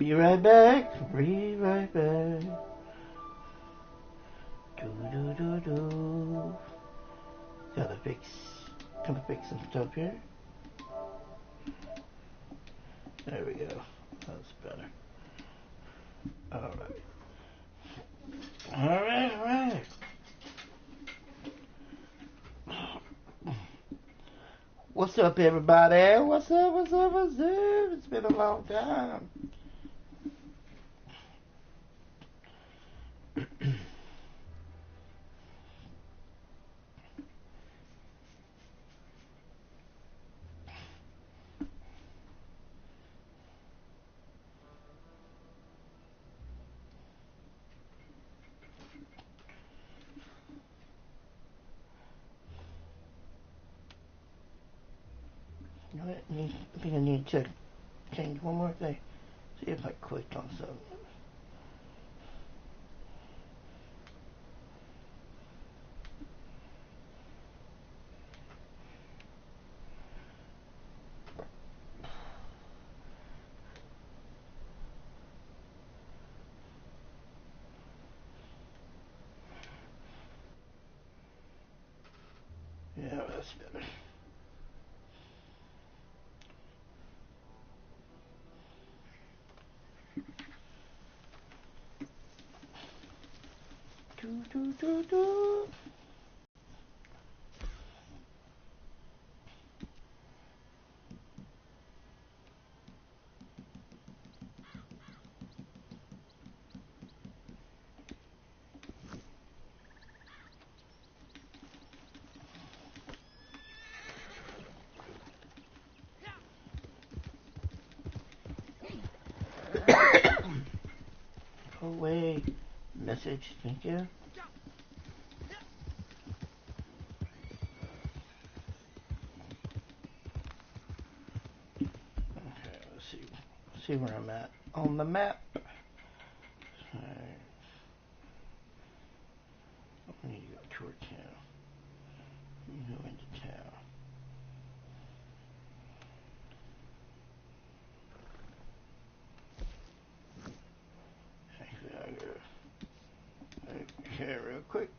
be right back. Be right back. Do. Gotta fix some stuff here. There we go. That's better. Alright. Alright. What's up, everybody? What's up? It's been a long time. I think I need to change one more thing. See if I clicked on something. Yeah, that's better. Do. Go away. Message, thank you. Okay, let's see where I'm at on the map. Alright. I need to go toward town. Go into town. Actually, I'll go right here real quick.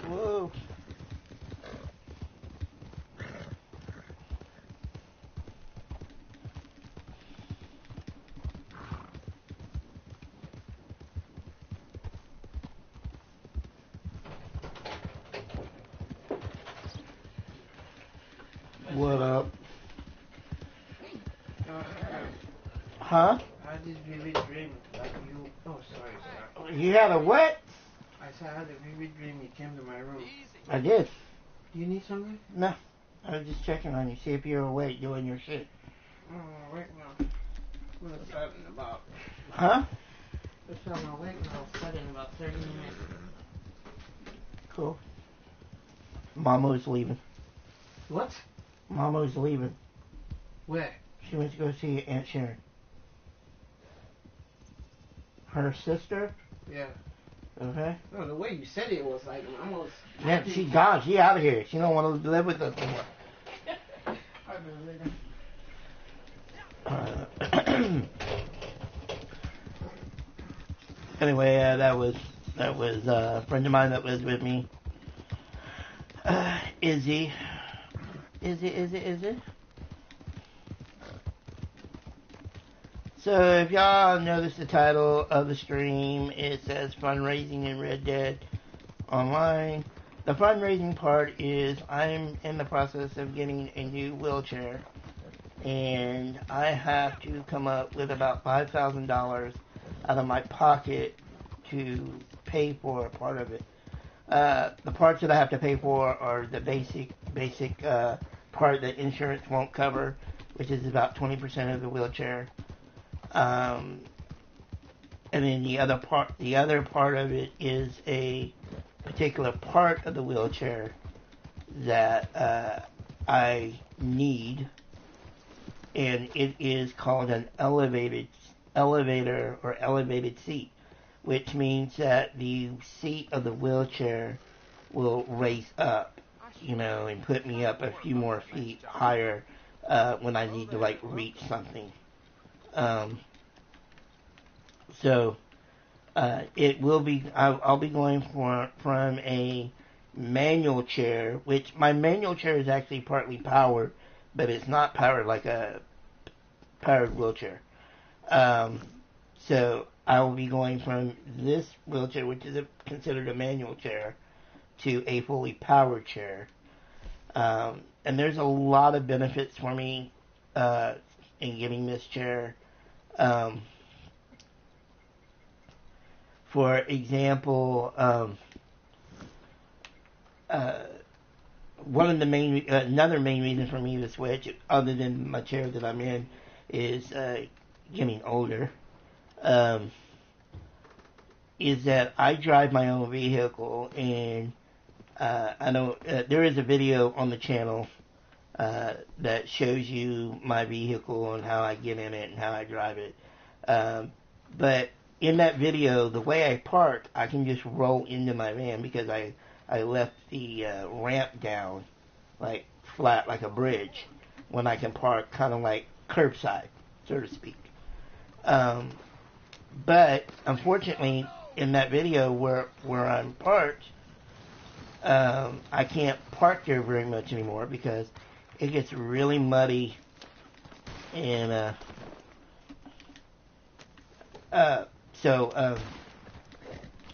Whoa. What up? Huh? I had this vivid dream that you... Oh, sorry. You had a what? I said I had a vivid dream you came to my room. I did. Do you need something? No. I was just checking on you, see if you're awake doing your shit. Oh, wait now. What is that in about? Huh? If I'm awake now, I'll start in about 30 minutes. Cool. Mamo's leaving. What? Mamo's leaving. Where? She went to go see Aunt Sharon. Her sister? Yeah. Okay. No, the way you said it was like almost... Yeah, she's gone. She out of here. She don't want to live with us anymore. Anyway, that was a friend of mine that was with me. Izzy. So if y'all notice the title of the stream, it says Fundraising in Red Dead Online. The fundraising part is I'm in the process of getting a new wheelchair, and I have to come up with about $5,000 out of my pocket to pay for a part of it. The parts that I have to pay for are the basic part that insurance won't cover, which is about 20% of the wheelchair. And then the other part of it is a particular part of the wheelchair that I need, and it is called an elevator or elevated seat, which means that the seat of the wheelchair will raise up. and put me up a few more feet higher when I need to like reach something. So it will be. I'll be going from a manual chair, which my manual chair is actually partly powered, but it's not powered like a powered wheelchair. So I will be going from this wheelchair, which is considered a manual chair, to a fully powered chair. And there's a lot of benefits for me in getting this chair. For example, another main reason for me to switch, other than my chair that I'm in, is getting older. Is that I drive my own vehicle, and I know there is a video on the channel that shows you my vehicle and how I get in it and how I drive it. But in that video, the way I park, I can just roll into my van because I left the ramp down like flat like a bridge when I can park kind of like curbside, so to speak. But unfortunately, in that video where I'm parked, I can't park there very much anymore because it gets really muddy and it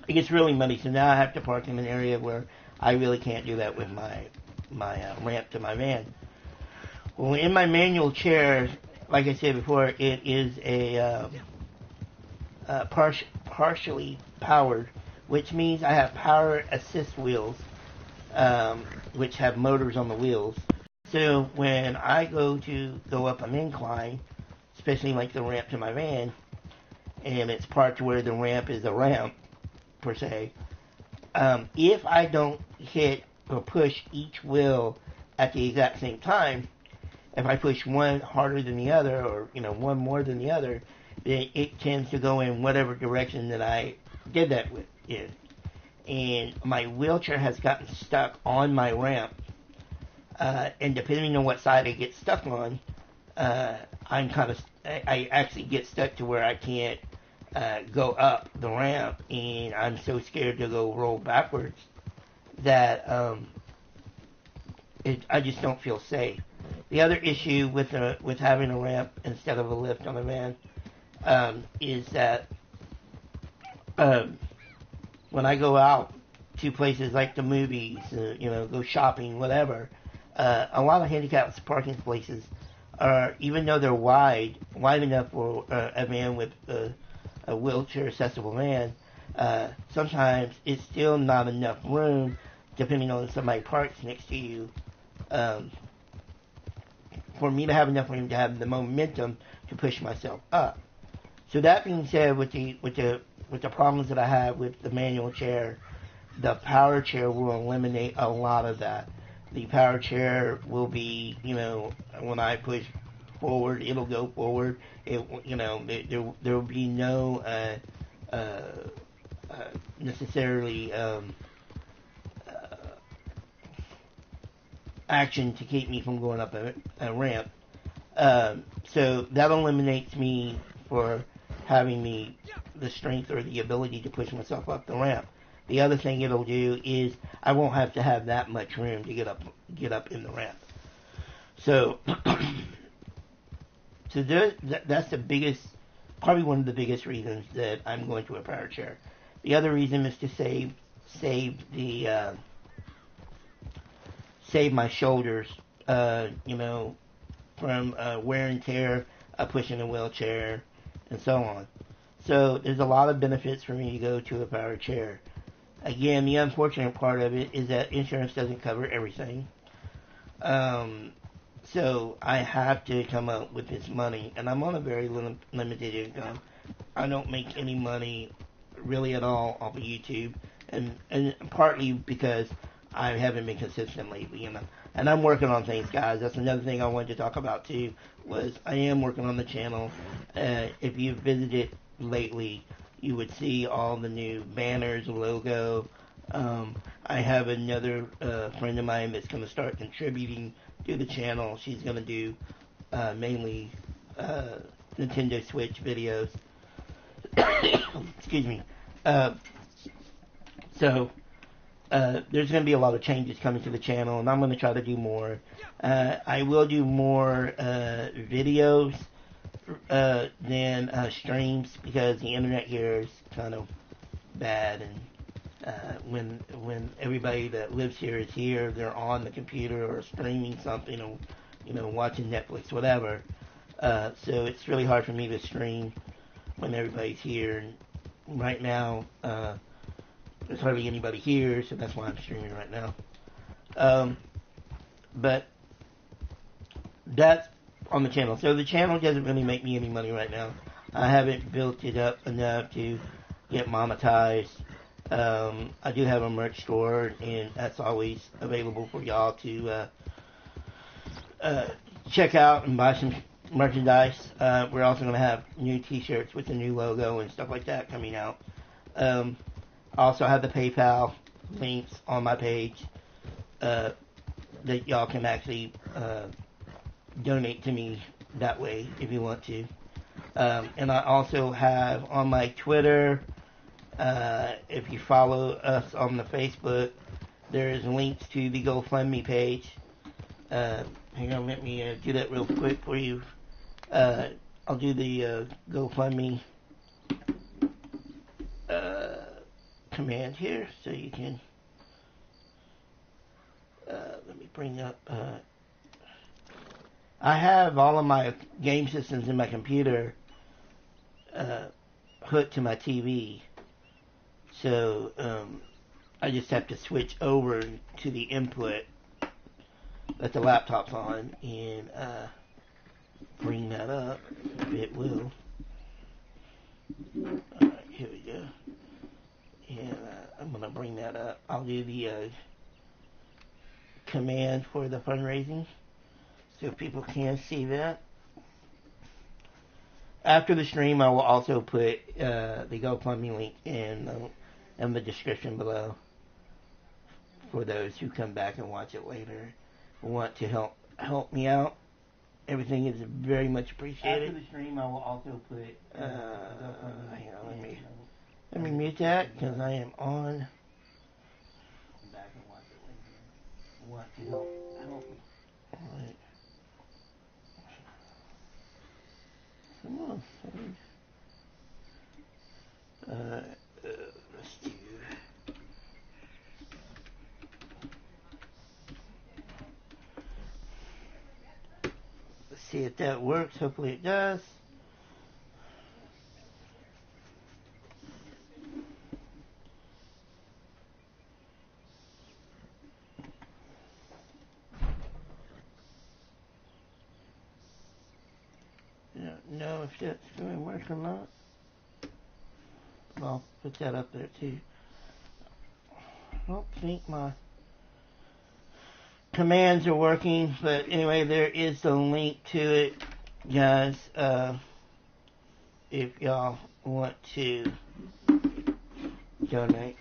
gets really muddy. So now I have to park in an area where I really can't do that with my ramp to my van. Well, in my manual chair, like I said before, it is a partially powered, which means I have power assist wheels, which have motors on the wheels. So when I go up an incline, especially like the ramp to my van, and it's parked where the ramp is a ramp, per se, if I don't hit or push each wheel at the exact same time, if I push one harder than the other, or one more than the other, it tends to go in whatever direction that I did that in. And my wheelchair has gotten stuck on my ramp, and depending on what side it gets stuck on, I actually get stuck to where I can't go up the ramp, and I'm so scared to go roll backwards that I just don't feel safe. The other issue with having a ramp instead of a lift on a van is that when I go out to places like the movies, go shopping, whatever, a lot of handicapped parking places are, even though they're wide enough for a van with a wheelchair accessible van, sometimes it's still not enough room, depending on if somebody parks next to you, for me to have enough room to have the momentum to push myself up. So that being said, with the problems that I have with the manual chair, the power chair will eliminate a lot of that. The power chair will be, when I push forward, it'll go forward. There will be no necessarily action to keep me from going up a ramp. So that eliminates me for having the strength or the ability to push myself up the ramp. The other thing it'll do is I won't have to have that much room to get up in the ramp. So, that's the biggest, probably one of the biggest reasons that I'm going to a power chair. The other reason is to save my shoulders, from wear and tear, pushing a wheelchair, and so on. So there's a lot of benefits for me to go to a power chair. Again, the unfortunate part of it is that insurance doesn't cover everything. So I have to come up with this money, and I'm on a very limited income. I don't make any money really at all off of YouTube, and partly because I haven't been consistent lately, And I'm working on things, guys. That's another thing I wanted to talk about too. Was I am working on the channel. If you've visited lately, you would see all the new banners, logo, I have another friend of mine that's going to start contributing to the channel. She's going to do mainly Nintendo Switch videos. Excuse me. So there's going to be a lot of changes coming to the channel, and I'm going to try to do more. I will do more videos than streams, because the internet here is kind of bad, and when everybody that lives here is here, they're on the computer or streaming something, or watching Netflix, whatever. So it's really hard for me to stream when everybody's here. And right now, there's hardly anybody here, so that's why I'm streaming right now. But that's on the channel. So the channel doesn't really make me any money right now. I haven't built it up enough to get monetized. I do have a merch store, and that's always available for y'all to check out and buy some merchandise. We're also going to have new t-shirts with the new logo and stuff like that coming out. I also have the PayPal links on my page that y'all can actually donate to me that way if you want to. And I also have on my Twitter, if you follow us on the Facebook, there's links to the GoFundMe page. Hang on, let me do that real quick for you. I'll do the GoFundMe command here, so you can let me bring up I have all of my game systems in my computer hooked to my TV, so I just have to switch over to the input that the laptop's on and bring that up. It will. Alright, here we go. And I'm going to bring that up. I'll do the command for the fundraising so people can see that. After the stream, I will also put the GoFundMe link in the description below for those who come back and watch it later who want to help me out. Everything is very much appreciated. After the stream, I will also put hang on, let me mute that, because I am on. Come back and watch it later. Want to help me. Alright. Come on. Let's do. Let's see if that works. Hopefully it does. Don't know if that's going to work or not. I'll put that up there too. I don't think my commands are working, but anyway, there is the link to it, guys. If y'all want to donate.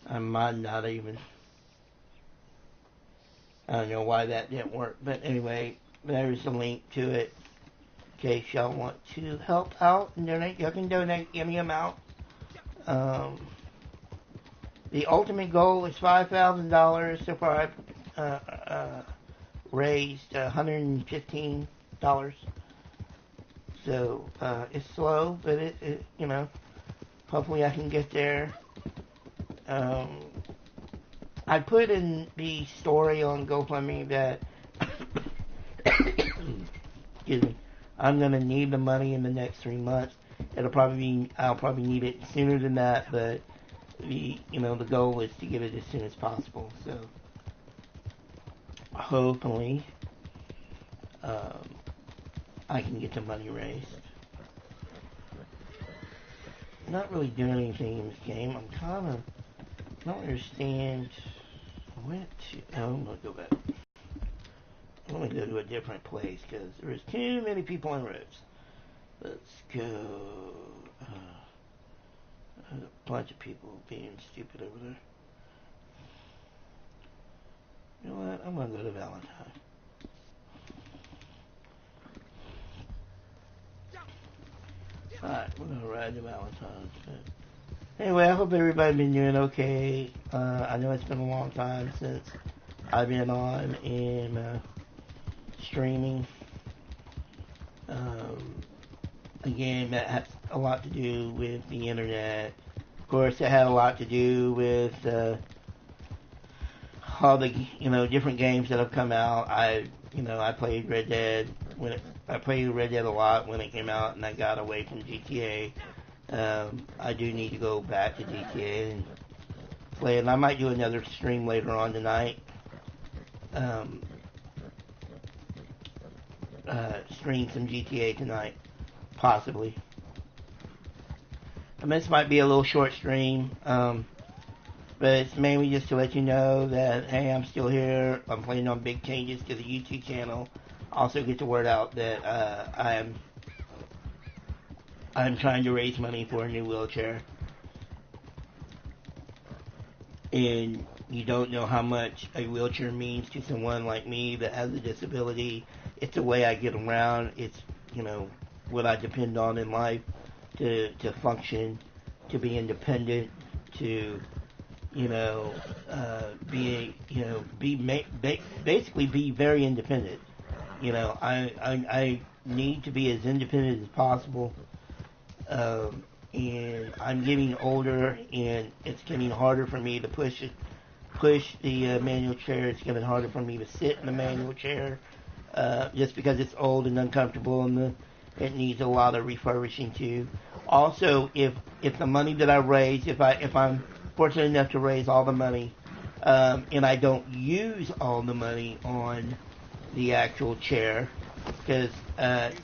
I might not even. I don't know why that didn't work, but anyway, there's a link to it. In case y'all want to help out and donate, y'all can donate any amount. The ultimate goal is $5,000. So far, I've raised $115. So it's slow, but it hopefully I can get there. I put in the story on GoFundMe that excuse me, I'm gonna need the money in the next 3 months. I'll probably need it sooner than that, but the goal is to get it as soon as possible. So hopefully I can get the money raised. I'm not really doing anything in this game. I don't understand. I'm gonna go back. I'm gonna go to a different place because there's too many people on roads. Let's go. There's a bunch of people being stupid over there. You know what? I'm gonna go to Valentine. Alright, we're gonna ride to Valentine's. Anyway, I hope everybody's been doing okay. I know it's been a long time since I've been on and streaming. Again, that has a lot to do with the internet. Of course, it had a lot to do with all the different games that have come out. I played Red Dead I played Red Dead a lot when it came out, and I got away from GTA. I do need to go back to GTA and play it. And I might do another stream later on tonight. Stream some GTA tonight, possibly. I mean, this might be a little short stream, but it's mainly just to let you know that, hey, I'm still here. I'm planning on big changes to the YouTube channel. Also get the word out that I'm trying to raise money for a new wheelchair. And you don't know how much a wheelchair means to someone like me that has a disability. It's the way I get around. It's, what I depend on in life to function, to be independent, to, basically be very independent. I need to be as independent as possible. And I'm getting older, and it's getting harder for me to push the manual chair. It's getting harder for me to sit in the manual chair, just because it's old and uncomfortable, and it needs a lot of refurbishing too. Also, if the money that I raise, if I'm fortunate enough to raise all the money, and I don't use all the money on the actual chair, because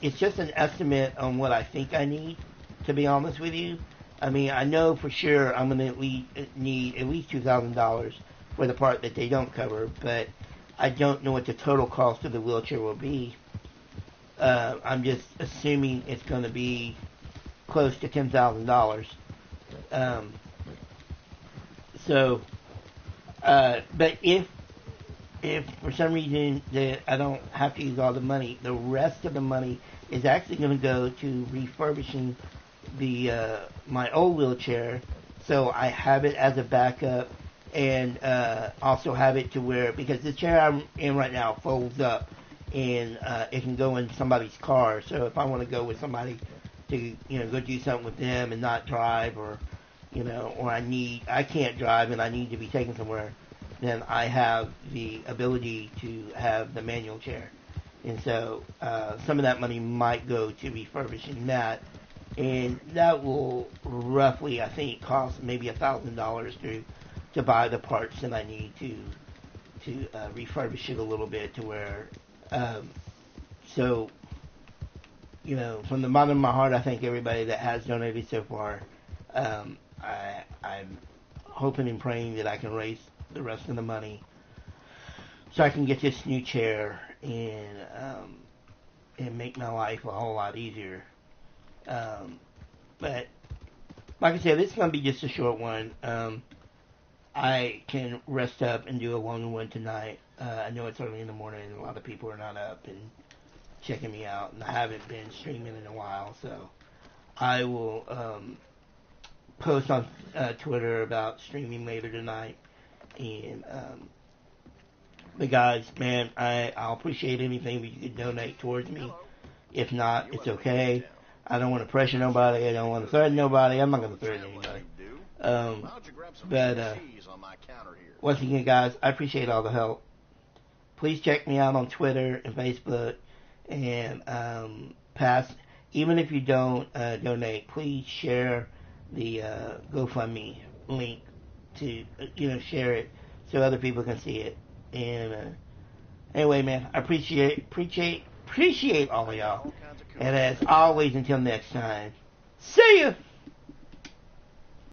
it's just an estimate on what I think I need, to be honest with you. I mean, I know for sure I'm going to need at least $2,000 for the part that they don't cover, but I don't know what the total cost of the wheelchair will be. I'm just assuming it's going to be close to $10,000. But if for some reason that I don't have to use all the money, the rest of the money is actually going to go to refurbishing my old wheelchair, so I have it as a backup, and also have it to where, because the chair I'm in right now folds up, and it can go in somebody's car. So if I want to go with somebody to go do something with them and not drive, or or I can't drive and I need to be taken somewhere, then I have the ability to have the manual chair. And so some of that money might go to refurbishing that, and that will roughly, I think, cost maybe $1,000 to buy the parts that I need to refurbish it a little bit, to where from the bottom of my heart, I thank everybody that has donated so far. I'm hoping and praying that I can raise the rest of the money so I can get this new chair and make my life a whole lot easier. But like I said, this is going to be just a short one. I can rest up and do a long one tonight. I know it's early in the morning and a lot of people are not up and checking me out, and I haven't been streaming in a while, so I will post on Twitter about streaming later tonight. And but guys, man, I'll appreciate anything that you could donate towards me. If not, it's okay. I don't want to pressure nobody. I don't want to threaten nobody. I'm not going to threaten anybody. But once again, guys, I appreciate all the help. Please check me out on Twitter and Facebook, and even if you don't donate, please share the GoFundMe link to share it so other people can see it. And anyway, man, I appreciate all of y'all. And as always, until next time, see ya.